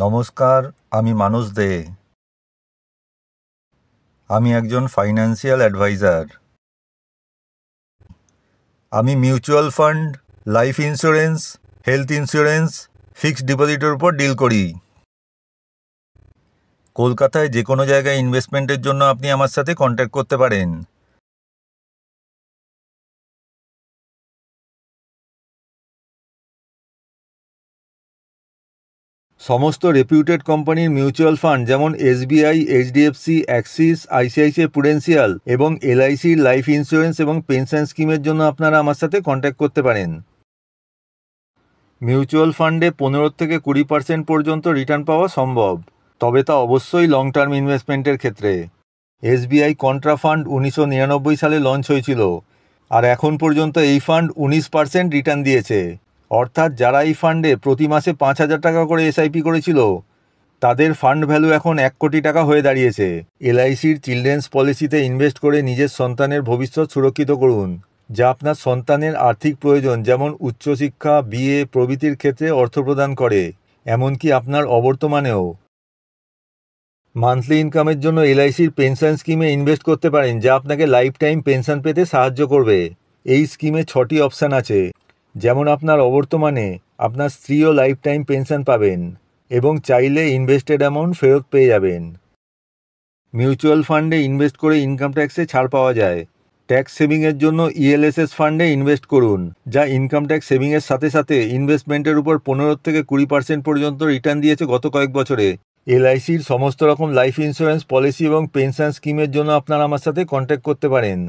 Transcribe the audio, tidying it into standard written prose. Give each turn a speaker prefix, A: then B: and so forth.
A: নমস্কার, আমি মানস দে। আমি একজন ফাইন্যান্সিয়াল অ্যাডভাইজার। আমি mutual fund, life insurance, health insurance, fixed ডিপোজিটের উপর ডিল করি। কলকাতায় যে কোনো জায়গায় ইনভেস্টমেন্টের জন্য আপনি আমার সাথে কন্ট্যাক্ট করতে পারেন। সমস্ত রেপিউটেড কোম্পানির মিউচুয়াল ফান্ড যেমন SBI, HDFC, Axis, ICICI Prudential এবং এলআইসির লাইফ ইন্স্যুরেন্স এবং পেনশন স্কিমের জন্য আপনারা আমার সাথে কন্ট্যাক্ট করতে পারেন। মিউচুয়াল ফান্ডে 15 থেকে 20% পর্যন্ত রিটার্ন পাওয়া সম্ভব, তবে তা অবশ্যই লং টার্ম ইনভেস্টমেন্টের ক্ষেত্রে। এসবিআই কন্ট্রা ফান্ড 1999 সালে লঞ্চ হয়েছিল, আর এখন পর্যন্ত এই ফান্ড 19% রিটার্ন দিয়েছে। অর্থাৎ যারা এই ফান্ডে প্রতি মাসে 5,000 টাকা করে এসআইপি করেছিল, তাদের ফান্ড ভ্যালু এখন 1 কোটি টাকা হয়ে দাঁড়িয়েছে। এলআইসির চিলড্রেন্স পলিসিতে ইনভেস্ট করে নিজের সন্তানের ভবিষ্যৎ সুরক্ষিত করুন, যা আপনার সন্তানের আর্থিক প্রয়োজন যেমন উচ্চশিক্ষা, বিয়ে প্রভৃতির ক্ষেত্রে অর্থ প্রদান করে, এমনকি আপনার অবর্তমানেও। মান্থলি ইনকামের জন্য এলআইসির পেনশন স্কিমে ইনভেস্ট করতে পারেন, যা আপনাকে লাইফ টাইম পেনশন পেতে সাহায্য করবে। এই স্কিমে 6টি অপশান আছে, যেমন আপনার অবর্তমানে আপনার স্ত্রীও লাইফ টাইম পেনশন পাবেন এবং চাইলে ইনভেস্টেড অ্যামাউন্ট ফেরত পেয়ে যাবেন। মিউচুয়াল ফান্ডে ইনভেস্ট করে ইনকাম ট্যাক্সে ছাড় পাওয়া যায়। ট্যাক্স সেভিংয়ের জন্য ইএলএসএস ফান্ডে ইনভেস্ট করুন, যা ইনকাম ট্যাক্স সেভিংয়ের সাথে সাথে ইনভেস্টমেন্টের উপর 15 থেকে 20% পর্যন্ত রিটার্ন দিয়েছে গত কয়েক বছরে। এলআইসির সমস্ত রকম লাইফ ইন্স্যুরেন্স পলিসি এবং পেনশন স্কিমের জন্য আপনারা আমার সাথে কন্ট্যাক্ট করতে পারেন।